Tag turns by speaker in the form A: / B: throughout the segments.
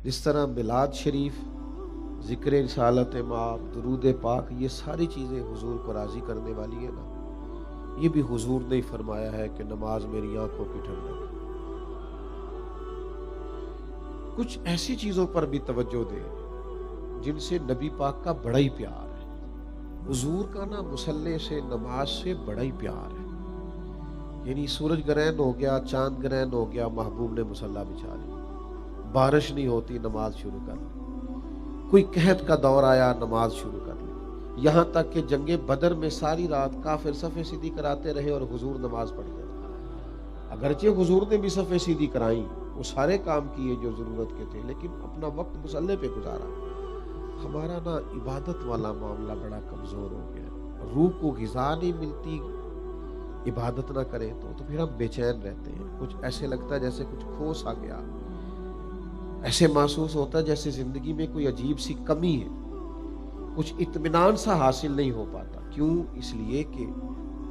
A: جس طرح میلاد شریف، ذکر رسالت مآب، درود پاک، یہ ساری چیزیں حضور کو راضی کرنے والی ہیں نا، یہ بھی حضور نے ہی فرمایا ہے کہ نماز میری آنکھوں کی ٹھنڈک ہے۔ کچھ ایسی چیزوں پر بھی توجہ دیں جن سے نبی پاک کا بڑا ہی پیار ہے۔ حضور کا نا مصلی سے، نماز سے بڑا ہی پیار ہے۔ یعنی سورج گرہن ہو گیا، چاند گرہن ہو گیا، محبوب نے مصلی بچھا لی، بارش نہیں ہوتی، نماز شروع کر لی، کوئی قحط کا دور آیا، نماز شروع کر لی، یہاں تک کہ جنگ بدر میں ساری رات کافر صفیں سیدھی کراتے رہے اور حضور نماز پڑھتے رہے۔ اگرچہ حضور نے بھی صفیں سیدھی کرائیں، وہ سارے کام کیے جو ضرورت کے تھے، لیکن اپنا وقت مصلی پہ گزارا۔ ہمارا نا عبادت والا معاملہ بڑا کمزور ہو گیا، روح کو غذا نہیں ملتی، عبادت نہ کریں تو پھر ہم بے چین رہتے ہیں، کچھ ایسے لگتا ہے جیسے کچھ کھو سا گیا، ایسے محسوس ہوتا ہے جیسے زندگی میں کوئی عجیب سی کمی ہے، کچھ اطمینان سا حاصل نہیں ہو پاتا۔ کیوں؟ اس لیے کہ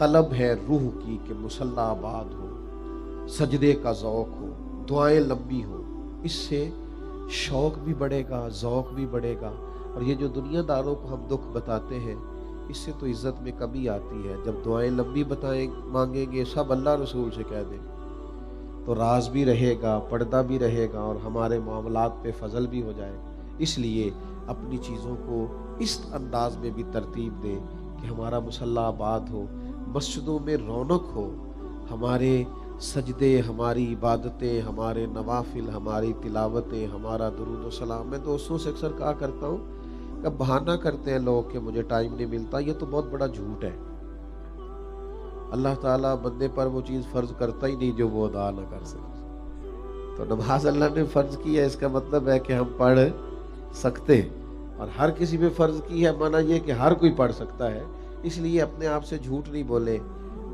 A: طلب ہے روح کی کہ مصلی آباد ہو، سجدے کا ذوق ہو، دعائیں لمبی ہو، اس سے شوق بھی بڑھے گا، ذوق بھی بڑھے گا۔ اور یہ جو دنیا داروں کو ہم دکھ بتاتے ہیں، اس سے تو عزت میں کمی آتی ہے۔ جب دعائیں لمبی مانگیں گے، سب اللہ رسول سے کہہ دیں گے، تو راز بھی رہے گا، پردہ بھی رہے گا، اور ہمارے معاملات پہ فضل بھی ہو جائے گا۔ اس لیے اپنی چیزوں کو اس انداز میں بھی ترتیب دیں کہ ہمارا مصلی آباد ہو، مسجدوں میں رونق ہو، ہمارے سجدے، ہماری عبادتیں، ہمارے نوافل، ہماری تلاوتیں، ہمارا درود و سلام۔ میں دوستوں سے اکثر کہا کرتا ہوں کہ بہانہ کرتے ہیں لوگ کہ مجھے ٹائم نہیں ملتا، یہ تو بہت بڑا جھوٹ ہے۔ اللہ تعالیٰ بندے پر وہ چیز فرض کرتا ہی نہیں جو وہ ادا نہ کر سکے۔ تو نماز اللہ نے فرض کی ہے، اس کا مطلب ہے کہ ہم پڑھ سکتے ہیں، اور ہر کسی پہ فرض کی ہے، مانا یہ کہ ہر کوئی پڑھ سکتا ہے۔ اس لیے اپنے آپ سے جھوٹ نہیں بولیں،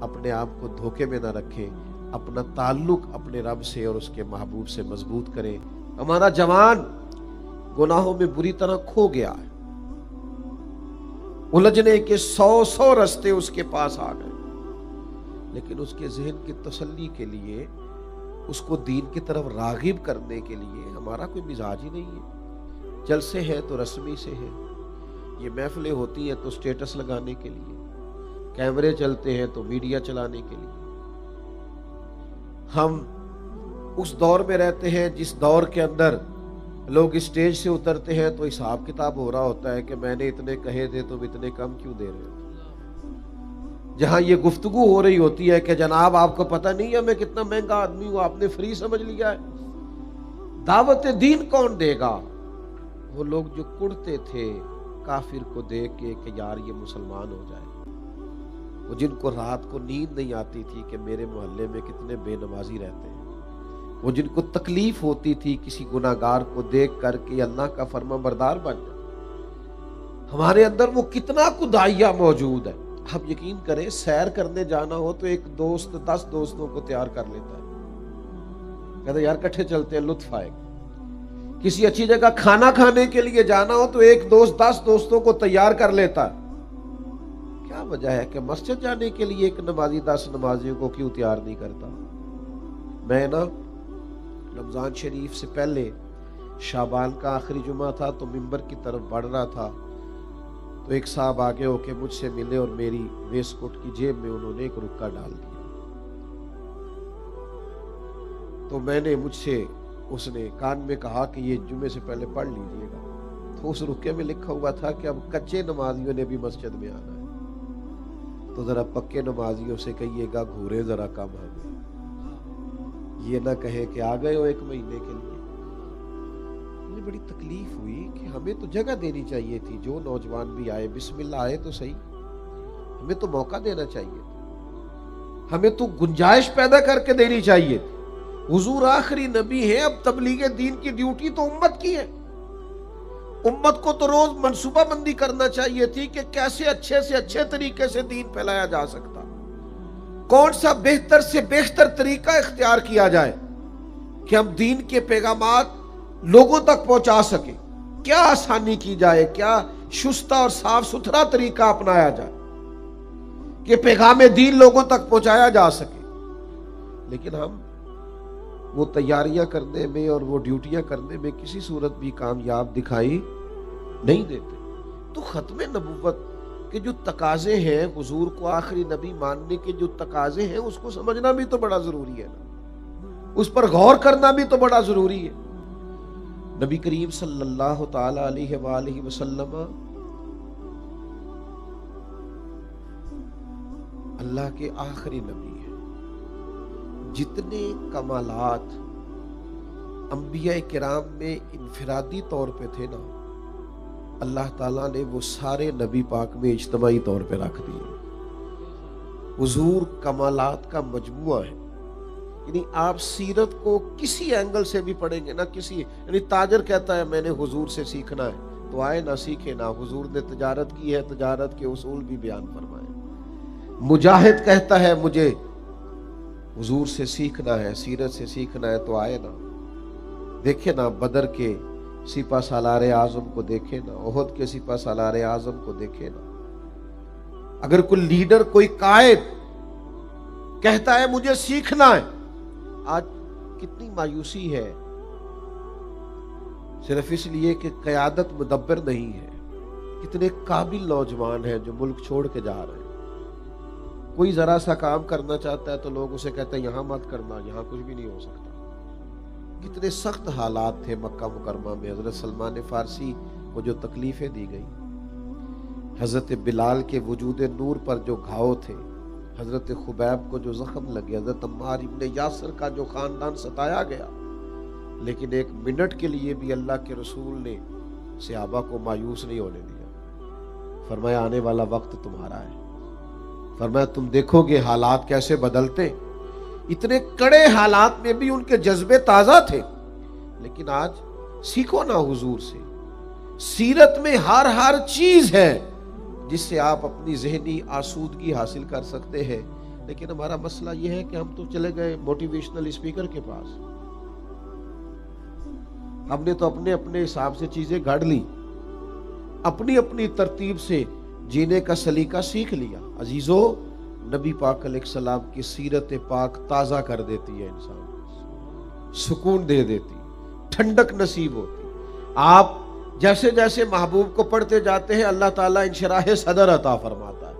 A: اپنے آپ کو دھوکے میں نہ رکھیں، اپنا تعلق اپنے رب سے اور اس کے محبوب سے مضبوط کریں۔ ہمارا جوان گناہوں میں بری طرح کھو گیا ہے، الجھنے کے 100 رستے اس کے پاس آ گئے، لیکن اس کے ذہن کی تسلی کے لیے، اس کو دین کی طرف راغب کرنے کے لیے ہمارا کوئی مزاج ہی نہیں ہے۔ جلسے ہیں تو رسمی سے ہیں، یہ محفلیں ہوتی ہیں تو سٹیٹس لگانے کے لیے، کیمرے چلتے ہیں تو میڈیا چلانے کے لیے۔ ہم اس دور میں رہتے ہیں جس دور کے اندر لوگ اسٹیج سے اترتے ہیں تو حساب کتاب ہو رہا ہوتا ہے کہ میں نے اتنے کہے تھے تم اتنے کم کیوں دے رہے ہو۔ جہاں یہ گفتگو ہو رہی ہوتی ہے کہ جناب آپ کو پتہ نہیں ہے میں کتنا مہنگا آدمی ہوں، آپ نے فری سمجھ لیا ہے، دعوت دین کون دے گا؟ وہ لوگ جو کڑتے تھے کافر کو دیکھ کے کہ یار یہ مسلمان ہو جائے، وہ جن کو رات کو نیند نہیں آتی تھی کہ میرے محلے میں کتنے بے نمازی رہتے ہیں، وہ جن کو تکلیف ہوتی تھی کسی گناہگار کو دیکھ کر کے اللہ کا فرما بردار بن جائے، ہمارے اندر وہ کتنا خدائیہ موجود ہے۔ آپ یقین کریں، سیر کرنے جانا ہو تو ایک دوست 10 دوستوں کو تیار کر لیتا ہے، کہتا ہے یار کٹھے چلتے ہیں، لطف آئے گا۔ کسی اچھی جگہ کھانا کھانے کے لیے جانا ہو تو ایک دوست 10 دوستوں کو تیار کر لیتا ہے۔ کیا وجہ ہے کہ مسجد جانے کے لیے ایک نمازی 10 نمازیوں کو کیوں تیار نہیں کرتا؟ میں نا رمضان شریف سے پہلے شعبان کا آخری جمعہ تھا تو ممبر کی طرف بڑھ رہا تھا، تو ایک صاحب آگے ہو کے مجھ سے ملے اور میری ویسٹ کوٹ کی جیب میں انہوں نے ایک رکا ڈال دیا، تو میں نے مجھ سے اس نے کان میں کہا کہ یہ جمعے سے پہلے پڑھ لیجئے گا، تو اس رکے میں لکھا ہوا تھا کہ اب کچے نمازیوں نے بھی مسجد میں آنا ہے، تو ذرا پکے نمازیوں سے کہیے گا گھورے ذرا کم آ گئے، یہ نہ کہے کہ آ گئے ہو 1 مہینے کے لیے۔ مجھے بڑی تکلیف ہوئی کہ ہمیں تو جگہ دینی چاہیے تھی، جو نوجوان بھی آئے بسم اللہ آئے تو صحیح، ہمیں تو موقع دینا چاہیے تھا، ہمیں تو گنجائش پیدا کر کے دینی چاہیے تھی۔ حضور آخری نبی ہے، اب تبلیغ دین کی ڈیوٹی تو امت کی ہے، امت کو تو روز منصوبہ بندی کرنا چاہیے تھی کہ کیسے اچھے سے اچھے طریقے سے دین پھیلایا جا سکتا، کون سا بہتر سے بہتر طریقہ اختیار کیا جائے کہ ہم دین کے پیغامات لوگوں تک پہنچا سکیں، کیا آسانی کی جائے، کیا شستہ اور صاف ستھرا طریقہ اپنایا جائے کہ پیغام دین لوگوں تک پہنچایا جا سکے۔ لیکن ہم وہ تیاریاں کرنے میں اور وہ ڈیوٹیاں کرنے میں کسی صورت بھی کامیاب دکھائی نہیں دیتے۔ تو ختم نبوت کے جو تقاضے ہیں، حضور کو آخری نبی ماننے کے جو تقاضے ہیں، اس کو سمجھنا بھی تو بڑا ضروری ہے نا، اس پر غور کرنا بھی تو بڑا ضروری ہے۔ نبی کریم صلی اللہ تعالی علیہ وآلہ وسلم اللہ کے آخری نبی ہیں۔ جتنے کمالات انبیاء کرام میں انفرادی طور پہ تھے نا، اللہ تعالیٰ نے وہ سارے نبی پاک میں اجتماعی طور پہ رکھ دیے۔ حضور کمالات کا مجموعہ ہے، یعنی آپ سیرت کو کسی اینگل سے بھی پڑھیں گے نا، یعنی تاجر کہتا ہے میں نے حضور سے سیکھنا ہے، تو آئے نہ سیکھے نہ، حضور نے تجارت کی ہے، تجارت کے اصول بھی بیان فرمائے۔ مجاہد کہتا ہے مجھے حضور سے سیکھنا ہے، سیرت سے سیکھنا ہے، تو آئے نا، دیکھے نا بدر کے سپہ سالار اعظم کو، دیکھے نا احد کے سپہ سالار اعظم کو، دیکھے نا۔ اگر کوئی لیڈر، کوئی قائد کہتا ہے مجھے سیکھنا ہے، آج کتنی مایوسی ہے، صرف اس لیے کہ قیادت مدبر نہیں ہے۔ کتنے قابل نوجوان ہیں جو ملک چھوڑ کے جا رہے ہیں۔ کوئی ذرا سا کام کرنا چاہتا ہے تو لوگ اسے کہتے ہیں یہاں مت کرنا، یہاں کچھ بھی نہیں ہو سکتا۔ کتنے سخت حالات تھے مکہ مکرمہ میں، حضرت سلمان فارسی کو جو تکلیفیں دی گئی، حضرت بلال کے وجود نور پر جو گھاؤ تھے، حضرت خبیب کو جو زخم لگے، حضرت عمار ابن یاسر کا جو خاندان ستایا گیا، لیکن ایک منٹ کے لیے بھی اللہ کے رسول نے صحابہ کو مایوس نہیں ہونے دیا۔ فرمایا آنے والا وقت تمہارا ہے، فرمایا تم دیکھو گے حالات کیسے بدلتے۔ اتنے کڑے حالات میں بھی ان کے جذبے تازہ تھے، لیکن آج سیکھو نا حضور سے۔ سیرت میں ہر چیز ہے جس سے آپ اپنی ذہنی آسودگی حاصل کر سکتے ہیں، لیکن ہمارا مسئلہ یہ ہے کہ ہم تو چلے گئے موٹیویشنل اسپیکر کے پاس، ہم نے تو اپنے اپنے حساب سے چیزیں گھڑ لی، اپنی اپنی ترتیب سے جینے کا سلیقہ سیکھ لیا۔ عزیزو، نبی پاک علیہ السلام کی سیرت پاک تازہ کر دیتی ہے، انسان کو سکون دے دیتی، ٹھنڈک نصیب ہوتی۔ آپ جیسے جیسے محبوب کو پڑھتے جاتے ہیں، اللہ تعالیٰ انشراح صدر عطا فرماتا ہے،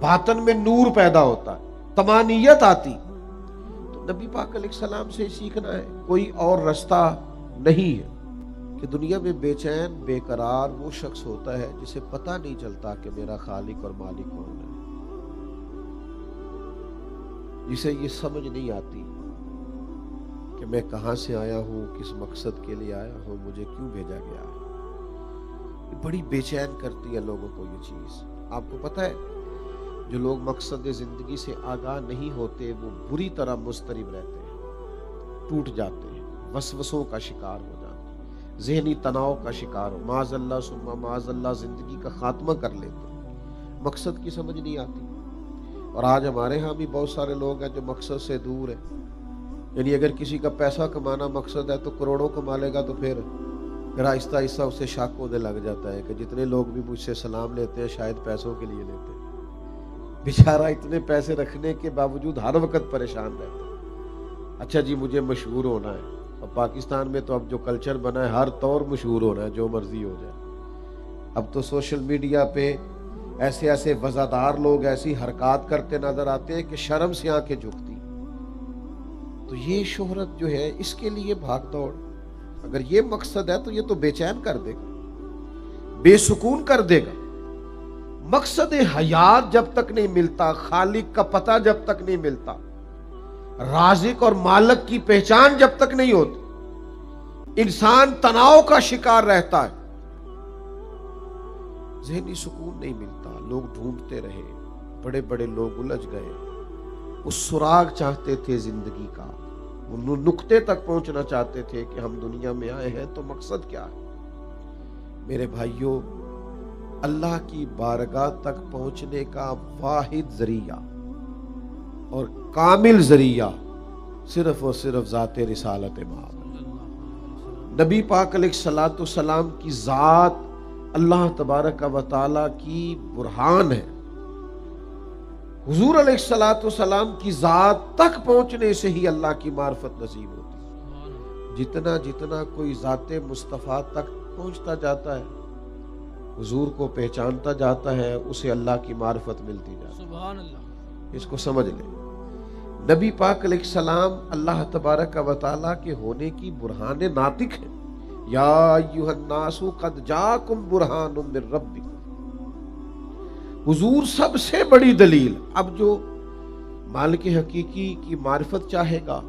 A: باطن میں نور پیدا ہوتا ہے، طمانینت آتی۔ تو نبی پاک علیہ السلام سے سیکھنا ہے، کوئی اور رستہ نہیں ہے۔ کہ دنیا میں بے چین بے قرار وہ شخص ہوتا ہے جسے پتہ نہیں چلتا کہ میرا خالق اور مالک کون ہے، جسے یہ سمجھ نہیں آتی کہ میں کہاں سے آیا ہوں، کس مقصد کے لیے آیا ہوں، مجھے کیوں بھیجا گیا ہے۔ یہ بڑی بے چین کرتی ہے لوگوں کو یہ چیز۔ آپ کو پتہ ہے جو لوگ مقصد زندگی سے آگاہ نہیں ہوتے وہ بری طرح مضطرب رہتے ہیں، ٹوٹ جاتے ہیں، وسوسوں کا شکار ہو جاتے ہیں، ذہنی تناؤ کا شکار ہو، معاذ اللہ ثم معاذ اللہ زندگی کا خاتمہ کر لیتے ہیں، مقصد کی سمجھ نہیں آتی۔ اور آج ہمارے ہاں بھی بہت سارے لوگ ہیں جو مقصد سے دور ہیں، یعنی اگر کسی کا پیسہ کمانا مقصد ہے تو کروڑوں کما لے گا، تو پھر آہستہ آہستہ اسے شک ہونے لگ جاتا ہے کہ جتنے لوگ بھی مجھ سے سلام لیتے ہیں شاید پیسوں کے لیے لیتے ہیں۔ بیچارہ اتنے پیسے رکھنے کے باوجود ہر وقت پریشان رہتا ہے۔ اچھا جی مجھے مشہور ہونا ہے، اب پاکستان میں تو اب جو کلچر بنا ہے ہر طور مشہور ہونا ہے، جو مرضی ہو جائے۔ اب تو سوشل میڈیا پہ ایسے ایسے وزادار لوگ ایسی حرکات کرتے نظر آتے ہیں کہ شرم سے آنکھیں جھکتی۔ تو یہ شہرت جو ہے اس کے لیے بھاگ دوڑ، اگر یہ مقصد ہے تو یہ تو بے چین کر دے گا، بے سکون کر دے گا۔ مقصد حیات جب تک نہیں ملتا، خالق کا پتہ جب تک نہیں ملتا، رازق اور مالک کی پہچان جب تک نہیں ہوتی، انسان تناؤ کا شکار رہتا ہے، ذہنی سکون نہیں ملتا۔ لوگ ڈھونڈتے رہے، بڑے بڑے لوگ الجھ گئے، وہ سراغ چاہتے تھے زندگی کا، وہ نقطے تک پہنچنا چاہتے تھے کہ ہم دنیا میں آئے ہیں تو مقصد کیا ہے۔ میرے بھائیوں، اللہ کی بارگاہ تک پہنچنے کا واحد ذریعہ اور کامل ذریعہ صرف اور صرف ذات رسالت مآب، نبی پاک علیہ الصلوۃ والسلام کی ذات اللہ تبارک و تعالیٰ کی برہان ہے۔ حضور علیہ الصلوۃ والسلام کی ذات تک پہنچنے سے ہی اللہ کی معرفت نصیب ہوتی ہے۔ جتنا جتنا کوئی ذات مصطفیٰ تک پہنچتا جاتا ہے، حضور کو پہچانتا جاتا ہے، اسے اللہ کی معرفت ملتی جاتی ہے۔
B: سبحان اللہ۔
A: اس کو سمجھ لیں، نبی پاک علیہ السلام اللہ تبارک و تعالیٰ کے ہونے کی برہان ناطق ہے۔ یا ایھا الناس قد جاءکم برہان من ربکم، حضور سب سے بڑی دلیل۔ اب جو مالک حقیقی کی معرفت چاہے گا،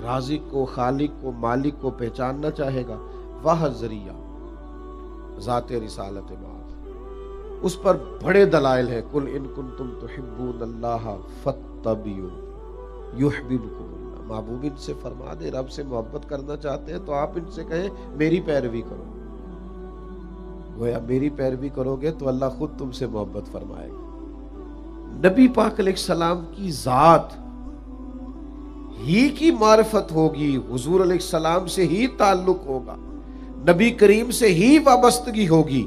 A: رازق کو، خالق کو، مالک کو پہچاننا چاہے گا، وہ ذریعہ ذات رسالت بات، اس پر بڑے دلائل ہیں۔ قل ان کنتم تحبون اللہ فاتبعوا یحببکم اللہ۔ محبوب ان سے فرما دے رب سے محبت کرنا چاہتے ہیں تو آپ ان سے کہیں میری پیروی کرو، گویا میری پیروی کرو گے تو اللہ خود تم سے محبت فرمائے گا۔ نبی پاک علیہ السلام کی ذات ہی کی معرفت ہوگی، حضور علیہ السلام سے ہی تعلق ہوگا، نبی کریم سے ہی وابستگی ہوگی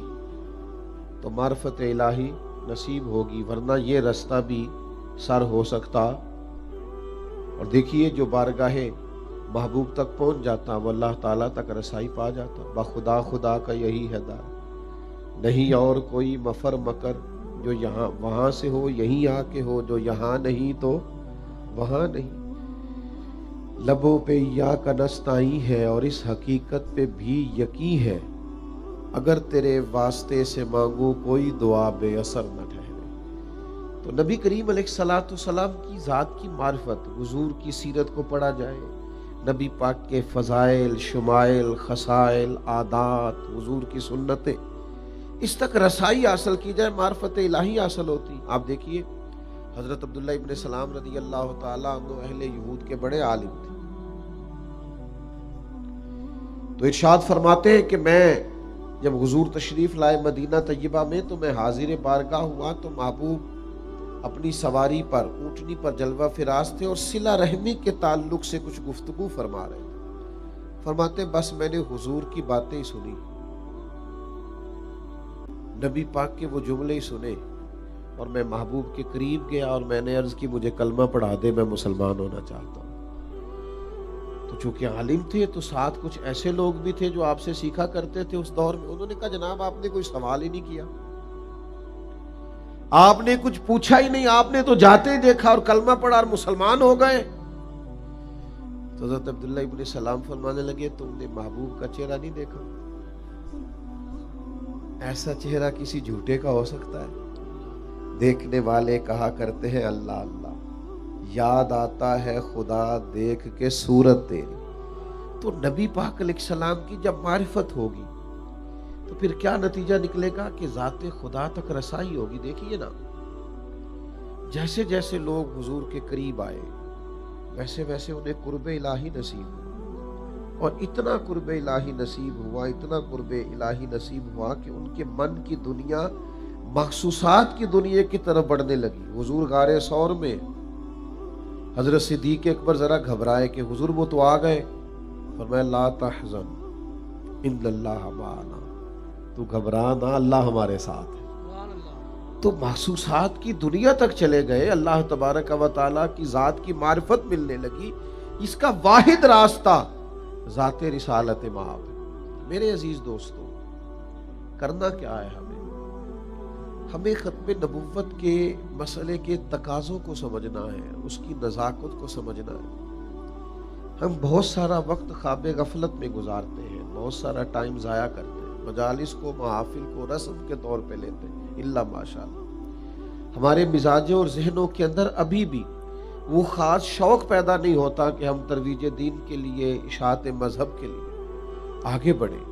A: تو معرفت الہی نصیب ہوگی، ورنہ یہ رستہ بھی سر ہو سکتا۔ اور دیکھیے جو بارگاہ محبوب تک پہنچ جاتا وہ اللہ تعالیٰ تک رسائی پا جاتا۔ بخدا خدا کا یہی ہے دار، نہیں اور کوئی مفر مکر، جو یہاں وہاں سے ہو یہیں آ کے ہو، جو یہاں نہیں تو وہاں نہیں۔ لبوں پہ یا کا نستعین ہے اور اس حقیقت پہ بھی یقین ہے، اگر تیرے واسطے سے مانگو کوئی دعا بے اثر نہ ٹھہرے۔ تو نبی کریم علیہ السلام کی ذات کی معرفت، حضور کی سیرت کو پڑھا جائے، نبی پاک کے فضائل، شمائل، خصائل، عادات، حضور کی سنتیں، اس تک رسائی حاصل کی جائے، معرفت الہی حاصل ہوتی۔ آپ دیکھیے حضرت عبداللہ ابن سلام رضی اللہ تعالیٰ عنہ اہل یہود کے بڑے عالم تھے، تو ارشاد فرماتے ہیں کہ میں جب حضور تشریف لائے مدینہ طیبہ میں تو میں حاضر بارگاہ ہوا تو محبوب اپنی سواری پر، اونٹنی پر جلوہ فراز تھے اور صلہ رحمی کے تعلق سے کچھ گفتگو فرما رہے تھے۔ فرماتے بس میں نے حضور کی باتیں سنی، نبی پاک کے وہ جملے سنے، اور میں محبوب کے قریب گیا اور میں نے عرض کی مجھے کلمہ پڑھا دے، میں مسلمان ہونا چاہتا ہوں۔ تو چونکہ عالم تھے تو ساتھ کچھ ایسے لوگ بھی تھے جو آپ سے سیکھا کرتے تھے اس دور میں، انہوں نے کہا جناب آپ نے کوئی سوال ہی نہیں کیا، آپ نے کچھ پوچھا ہی نہیں، آپ نے تو جاتے ہی دیکھا اور کلمہ پڑھا اور مسلمان ہو گئے۔ تو حضرت عبداللہ ابن سلام فرمانے لگے تم نے محبوب کا چہرہ نہیں دیکھا؟ ایسا چہرہ کسی جھوٹے کا ہو سکتا ہے؟ دیکھنے والے کہا کرتے ہیں اللہ اللہ، یاد آتا ہے خدا دیکھ کے صورت تیری۔ تو نبی پاک علیہ السلام کی جب معرفت ہوگی تو پھر کیا نتیجہ نکلے گا کہ ذات خدا تک رسائی ہوگی۔ دیکھیے نا، جیسے جیسے لوگ حضور کے قریب آئے ویسے ویسے انہیں قرب الہی نصیب ہوا، اور اتنا قرب الہی نصیب ہوا، اتنا قرب الہی نصیب ہوا کہ ان کے من کی دنیا محسوسات کی دنیا کی طرف بڑھنے لگی۔ حضور غار ثور میں حضرت صدیق اکبر ذرا گھبرائے کہ حضور وہ تو آ گئے، فرمایا لا تحزن ان اللہ معنا، تو گھبرا نہ، اللہ ہمارے ساتھ ہے۔ تو محسوسات کی دنیا تک چلے گئے، اللہ تبارک و تعالیٰ کی ذات کی معرفت ملنے لگی۔ اس کا واحد راستہ ذات رسالت مآب ہے۔ میرے عزیز دوستو، کرنا کیا ہے ہمیں ختم نبوت کے مسئلے کے تقاضوں کو سمجھنا ہے، اس کی نزاکت کو سمجھنا ہے۔ ہم بہت سارا وقت خواب غفلت میں گزارتے ہیں، بہت سارا ٹائم ضائع کرتے ہیں، مجالس کو، محافل کو رسم کے طور پہ لیتے ہیں، الا ماشاءاللہ ہمارے مزاجوں اور ذہنوں کے اندر ابھی بھی وہ خاص شوق پیدا نہیں ہوتا کہ ہم ترویج دین کے لیے، اشاعت مذہب کے لیے آگے بڑھیں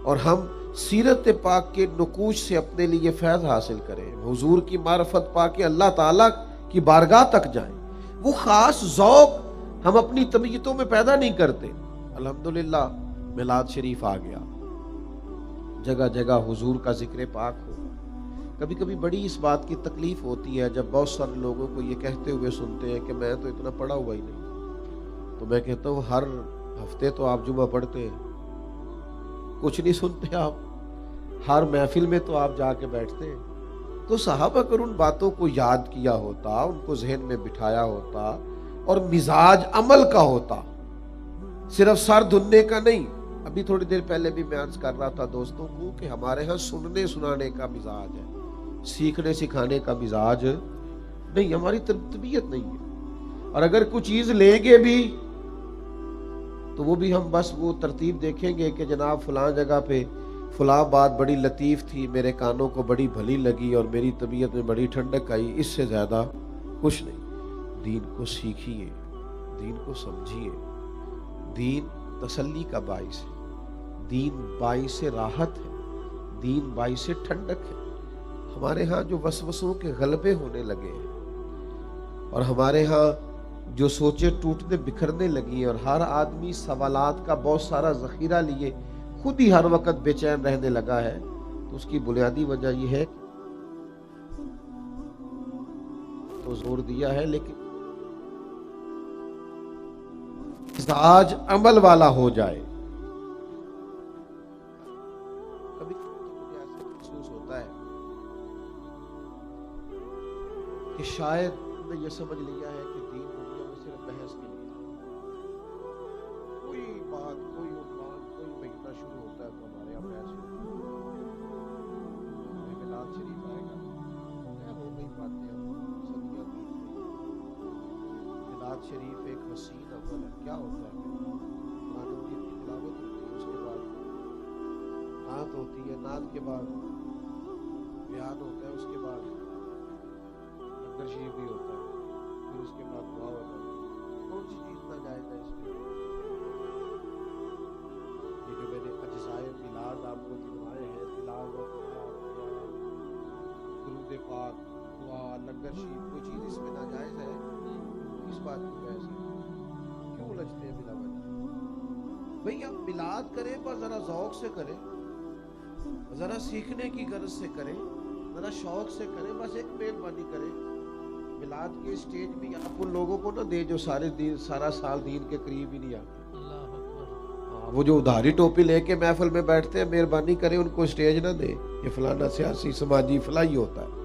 A: اور ہم سیرت پاک کے نقوش سے اپنے لیے فیض حاصل کریں، حضور کی معرفت پا کے اللہ تعالیٰ کی بارگاہ تک جائیں۔ وہ خاص ذوق ہم اپنی طبیعتوں میں پیدا نہیں کرتے۔ الحمدللہ میلاد شریف آ گیا، جگہ جگہ حضور کا ذکر پاک ہو۔ کبھی کبھی بڑی اس بات کی تکلیف ہوتی ہے جب بہت سارے لوگوں کو یہ کہتے ہوئے سنتے ہیں کہ میں تو اتنا پڑھا ہوا ہی نہیں۔ تو میں کہتا ہوں ہر ہفتے تو آپ جمعہ پڑھتے ہیں، کچھ نہیں سنتے آپ، ہر محفل میں تو آپ جا کے بیٹھتے ہیں۔ تو صحابہ اگر ان باتوں کو یاد کیا ہوتا، ان کو ذہن میں بٹھایا ہوتا اور مزاج عمل کا ہوتا صرف سر دھننے کا نہیں. ابھی تھوڑی دیر پہلے بھی میں عرض کر رہا تھا دوستوں کو کہ ہمارے ہاں سننے سنانے کا مزاج ہے, سیکھنے سکھانے کا مزاج نہیں, ہماری طبیعت نہیں ہے. اور اگر کوئی چیز لیں گے بھی تو وہ بھی ہم بس وہ ترتیب دیکھیں گے کہ جناب فلاں جگہ پہ فلاں بات بڑی لطیف تھی, میرے کانوں کو بڑی بھلی لگی اور میری طبیعت میں بڑی ٹھنڈک آئی, اس سے زیادہ کچھ نہیں. دین کو سیکھیے, دین کو سمجھیے. دین تسلی کا باعث ہے, دین باعث راحت ہے, دین باعث ٹھنڈک ہے. ہمارے ہاں جو وسوسوں کے غلبے ہونے لگے ہیں اور ہمارے ہاں جو سوچیں ٹوٹنے بکھرنے لگی ہیں اور ہر آدمی سوالات کا بہت سارا ذخیرہ لیے خود ہی ہر وقت بے چین رہنے لگا ہے, تو اس کی بنیادی وجہ یہ ہے تو زور دیا ہے لیکن مزاج عمل والا ہو جائے. کبھی مجھے ایسا محسوس ہوتا ہے کہ شاید نے یہ سمجھ لیا ہے کہ دین دنیا میں صرف بحث کے لیے, کوئی بات کوئی عنوان کوئی مہینہ شروع ہوتا ہے تو ہمارے یہاں بحث میلاد شریف آئے گا, ہو گئی باتیں صدیاں بیت گئی. میلاد شریف ایک حسین عمل ہے. کیا ہوتا ہے قرآن مجید کی تلاوت ہوتی ہے, اس کے بعد نعت ہوتی ہے, نعت کے بعد بیان ہوتا ہے, اس کے بعد لنگر شریف بھی ہوتا ہے, پھر اس کے بعد دعا ہوتا ہے. کون سی چیز ناجائز ہے اس میں؟ یہ جو میں نے اجزائے میلاد آپ کو دلوائے ہیں, تلاوت, درود پاک, دعا, لنگر شریف, کوئی چیز اس میں ناجائز ہے؟ کس بات کی بحث ہے؟ کیوں الجھتے ہیں بلا وجہ؟ بھئی اب میلاد کریں پر ذرا ذوق سے کریں, ذرا سیکھنے کی غرض سے کریں, ذرا شوق سے کریں, بس ایک مہربانی کریں. میلاد کے سٹیج بھی آپ ان لوگوں کو نہ دیں جو سارا سال دین کے قریب ہی نہیں آتے. وہ جو ادھاری ٹوپی لے کے محفل میں بیٹھتے ہیں, مہربانی کریں ان کو سٹیج نہ دیں. یہ فلانا سیاسی سماجی فلاحی ہوتا ہے.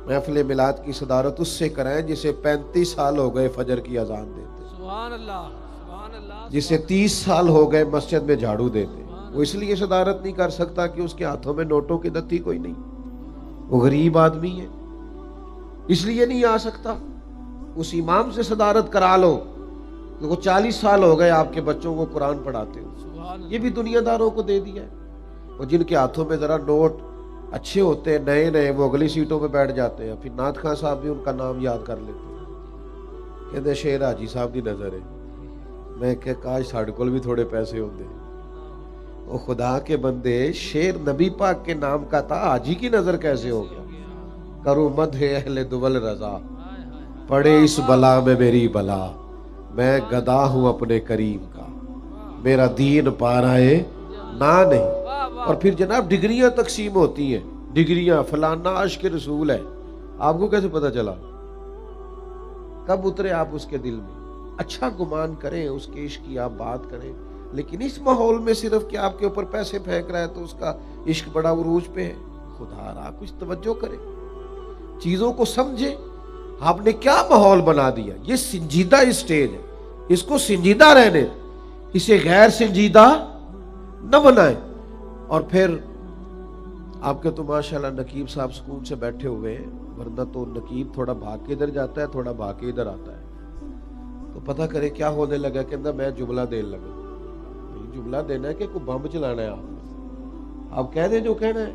A: محفل میلاد کی صدارت اس سے کرائیں جسے 35 سال ہو گئے فجر کی اذان دیتے,
B: سبحان اللہ, سبحان اللہ,
A: جسے 30 سال ہو گئے مسجد میں جھاڑو دیتے. وہ اس لیے صدارت نہیں کر سکتا کہ اس کے ہاتھوں میں نوٹوں کی دتی کوئی نہیں, وہ غریب آدمی ہے, اس لیے نہیں آ سکتا. اس امام سے صدارت کرا لو وہ 40 سال ہو گئے آپ کے بچوں کو قرآن پڑھاتے ہو. یہ بھی دنیا داروں کو دے دیا ہے. اور جن کے ہاتھوں میں ذرا نوٹ اچھے ہوتے ہیں نئے نئے, وہ اگلی سیٹوں پہ بیٹھ جاتے ہیں. پھر نعت خان صاحب بھی ان کا نام یاد کر لیتے ہیں, کہتے شیر حاجی صاحب کی نظر ہے. میں کہ کاش ساڑھے کول بھی تھوڑے پیسے ہوتے. وہ خدا کے بندے, شیر نبی پاک کے نام کا تھا, حاجی کی نظر کیسے ہو گیا؟ کرو مدح اہل دول رضا, پڑے اس بلا میں میری بلا, میں گدا ہوں اپنے کریم کا, میرا دین پا رہا ہے نہ نہیں. اور پھر جناب ڈگریاں تقسیم ہوتی ہیں, ڈگریاں فلانا عشق رسول ہے. آپ کو کیسے پتا چلا؟ کب اترے آپ اس کے دل میں؟ اچھا گمان کریں, اس کے عشق کی آپ بات کریں, لیکن اس ماحول میں صرف کہ آپ کے اوپر پیسے پھینک رہا ہے تو اس کا عشق بڑا عروج پہ ہے. خدا را کچھ توجہ کرے, چیزوں کو سمجھے. آپ نے کیا ماحول بنا دیا؟ یہ سنجیدہ اسٹیج ہے, اس کو سنجیدہ رہنے, اسے غیر سنجیدہ نہ بنائیں. اور پھر آپ کے تو ماشاءاللہ نقیب صاحب سکون سے بیٹھے ہوئے ہیں, ورنہ تو نقیب تھوڑا بھاگ کے ادھر جاتا ہے, تھوڑا بھاگ کے ادھر آتا ہے. تو پتہ کرے کیا ہونے لگا, کہ اندر میں جملہ دین لگا. جملہ دینا ہے کہ کوئی بم چلانا ہے؟ آپ کہہ دیں جو کہنا ہے,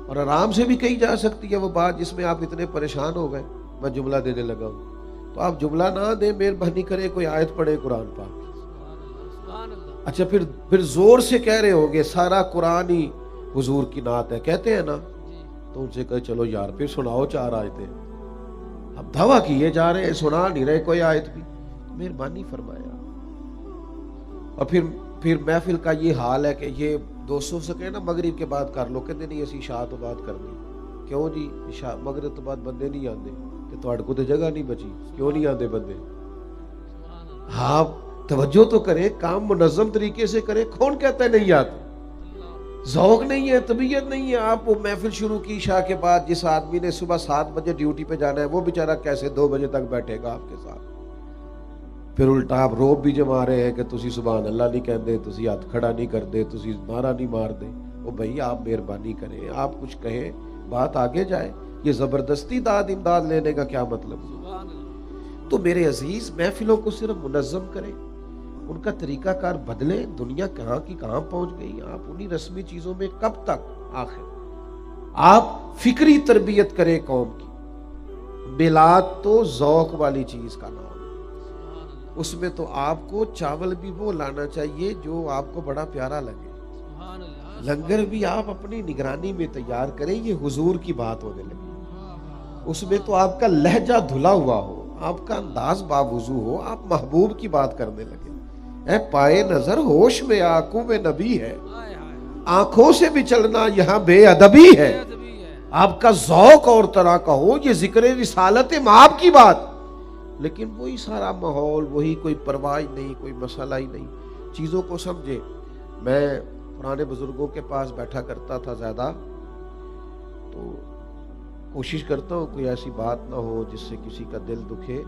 A: اور آرام سے بھی کہی جا سکتی ہے وہ بات جس میں آپ اتنے پریشان ہو گئے. میں جملہ دینے لگا ہوں, تو آپ جملہ نہ دیں, مہربانی کریں کوئی آیت پڑھے قرآن پاک. اچھا پھر زور سے کہہ رہے ہوگے سارا قرآن ہی حضور کی نعت ہے, کہتے ہیں نا, تو ان سے کہے چلو یار پھر سناؤ 4 آیتیں. اب دعویٰ کیے جا رہے ہیں, سنا نہیں رہے کوئی آیت بھی. مہربانی فرمایا. اور پھر محفل کا یہ حال ہے کہ یہ دوستوں سے کہنا مغرب کے بعد کر لو, کہتے نہیں اسی عشاء تو بات کرنی. کیوں جی؟ مغرب تو بعد بندے نہیں آتے, کہ تھوڑے کو تو جگہ نہیں بچی, کیوں نہیں آتے بندے؟ ہاں توجہ تو کریں, کام منظم طریقے سے کریں. کون کہتا ہے نہیں آتے؟ ذوق نہیں ہے, طبیعت نہیں ہے. آپ وہ محفل شروع کی عشاء کے بعد, جس آدمی نے صبح 7 بجے ڈیوٹی پہ جانا ہے وہ بیچارہ کیسے 2 بجے تک بیٹھے گا آپ کے ساتھ؟ پھر الٹا آپ روب بھی جما رہے ہیں کہ تسی سبحان اللہ نہیں کہندے، تسی ہاتھ کھڑا نہیں کردے، تسی نعرہ نہیں مار دے۔ او بھائی آپ مہربانی کریں، آپ کچھ کہیں، بات آگے جائے۔ یہ زبردستی داد امداد لینے کا کیا مطلب؟
B: سبحان اللہ۔
A: تو میرے عزیز محفلوں کو صرف منظم کریں، ان کا طریقہ کار بدلیں۔ دنیا کہاں کی کہاں پہنچ گئی، آپ انہی رسمی چیزوں میں کب تک؟ آخر آپ فکری تربیت کریں قوم کی۔ میلاد تو ذوق والی چیز کا نام ہے، اس میں تو آپ کو چاول بھی وہ لانا چاہیے جو آپ کو بڑا پیارا لگے۔
B: سبحان اللہ۔
A: لنگر بھی آپ اپنی نگرانی میں تیار کریں، یہ حضور کی بات ہونے لگی۔ اس میں تو آپ کا لہجہ دھلا ہوا ہو، آپ کا انداز باوضو ہو، آپ محبوب کی بات کرنے لگے۔ اے پائے نظر ہوش میں آنکھوں میں نبی ہے،
B: ہائے ہائے۔
A: آنکھوں سے بھی چلنا یہاں بے ادبی ہے۔
B: بے ادبی ہے۔
A: آپ کا ذوق اور طرح کا ہو، یہ ذکر رسالت مآب کی بات، لیکن وہی سارا ماحول، وہی کوئی پرواہ نہیں، کوئی مسئلہ ہی نہیں۔ چیزوں کو سمجھے۔ میں پرانے بزرگوں کے پاس بیٹھا کرتا تھا زیادہ، تو کوشش کرتا ہوں کوئی ایسی بات نہ ہو جس سے کسی کا دل دکھے،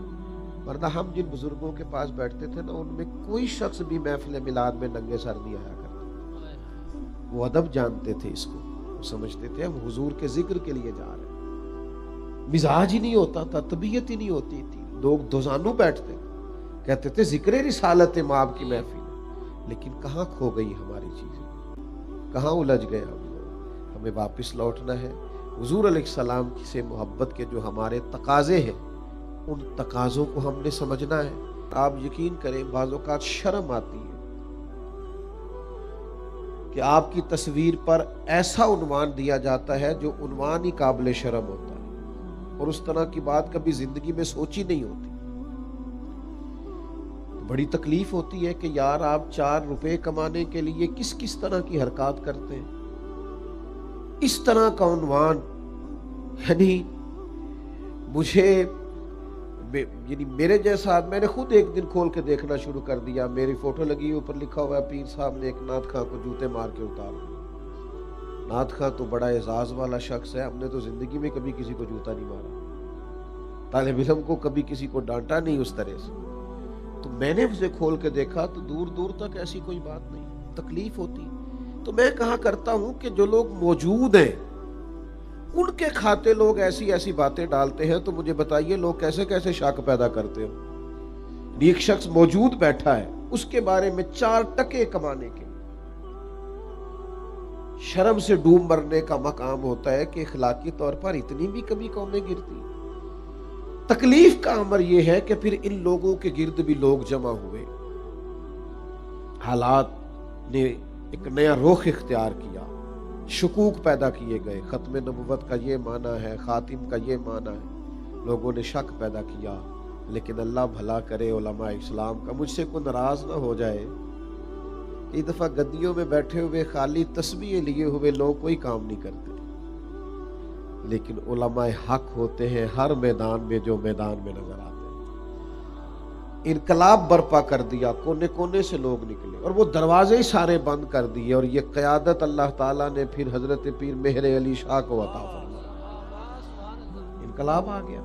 A: ورنہ ہم جن بزرگوں کے پاس بیٹھتے تھے نا، ان میں کوئی شخص بھی محفل میلاد میں ننگے سر نہیں آیا کرتا۔ وہ ادب جانتے تھے، اس کو وہ سمجھتے تھے ہم حضور کے ذکر کے لیے جا رہے ہیں۔ مزاج ہی نہیں ہوتا تھا، طبیعت ہی نہیں ہوتی تھی، لوگ دوزانو بیٹھتے کہتے تھے ذکر رسالت مآب کی محفل، لیکن کہاں کھو گئی ہماری چیزیں، کہاں الجھ گئے ہم لوگ؟ ہمیں واپس لوٹنا ہے۔ حضور علیہ السلام سے محبت کے جو ہمارے تقاضے ہیں، ان تقاضوں کو ہم نے سمجھنا ہے۔ آپ یقین کریں، بعض اوقات شرم آتی ہے کہ آپ کی تصویر پر ایسا عنوان دیا جاتا ہے جو عنوان ہی قابل شرم ہوتا ہے، اور اس طرح کی بات کبھی زندگی میں سوچی نہیں ہوتی۔ بڑی تکلیف ہوتی ہے کہ یار آپ 4 روپے کمانے کے لیے کس کس طرح کی حرکات کرتے ہیں۔ اس طرح کا عنوان، یعنی مجھے، یعنی میرے جیسا، میں نے خود ایک دن کھول کے دیکھنا شروع کر دیا، میری فوٹو لگی اوپر لکھا ہوا ہے پیر صاحب نے ایک نعت خواں کو جوتے مار کے اتار دیا۔ نعت خواں تو بڑا اعزاز والا شخص ہے، ہم نے تو زندگی میں کبھی کسی کو جوتا نہیں مارا، طالب علم کو کبھی کسی کو ڈانٹا نہیں اس طرح سے۔ تو میں نے اسے کھول کے دیکھا تو دور دور تک ایسی کوئی بات نہیں، تکلیف ہوتی۔ تو میں کہا کرتا ہوں کہ جو لوگ موجود ہیں ان کے کھاتے لوگ ایسی ایسی باتیں ڈالتے ہیں، تو مجھے بتائیے لوگ کیسے کیسے شک پیدا کرتے ہو۔ ایک شخص موجود بیٹھا ہے، اس کے بارے میں 4 ٹکے کمانے کے شرم سے ڈوب مرنے کا مقام ہوتا ہے کہ اخلاقی طور پر اتنی بھی کبھی قومیں گرتی۔ تکلیف کا امر یہ ہے کہ پھر ان لوگوں کے گرد بھی لوگ جمع ہوئے، حالات نے ایک نیا رخ اختیار کیا، شکوک پیدا کیے گئے، ختم نبوت کا یہ معنی ہے، خاتم کا یہ معنی ہے، لوگوں نے شک پیدا کیا۔ لیکن اللہ بھلا کرے علماء اسلام کا، مجھ سے کوئی ناراض نہ ہو جائے، کئی دفعہ گدیوں میں بیٹھے ہوئے خالی تسبیح لیے ہوئے لوگ کوئی کام نہیں کرتے، لیکن علماء حق ہوتے ہیں ہر میدان میں، جو میدان میں نظر آتے ہیں۔ انقلاب برپا کر دیا، کونے کونے سے لوگ نکلے اور وہ دروازے ہی سارے بند کر دیے، اور یہ قیادت اللہ تعالیٰ نے پھر حضرت پیر مہر علی شاہ کو عطا فرمائی۔ انقلاب آ گیا۔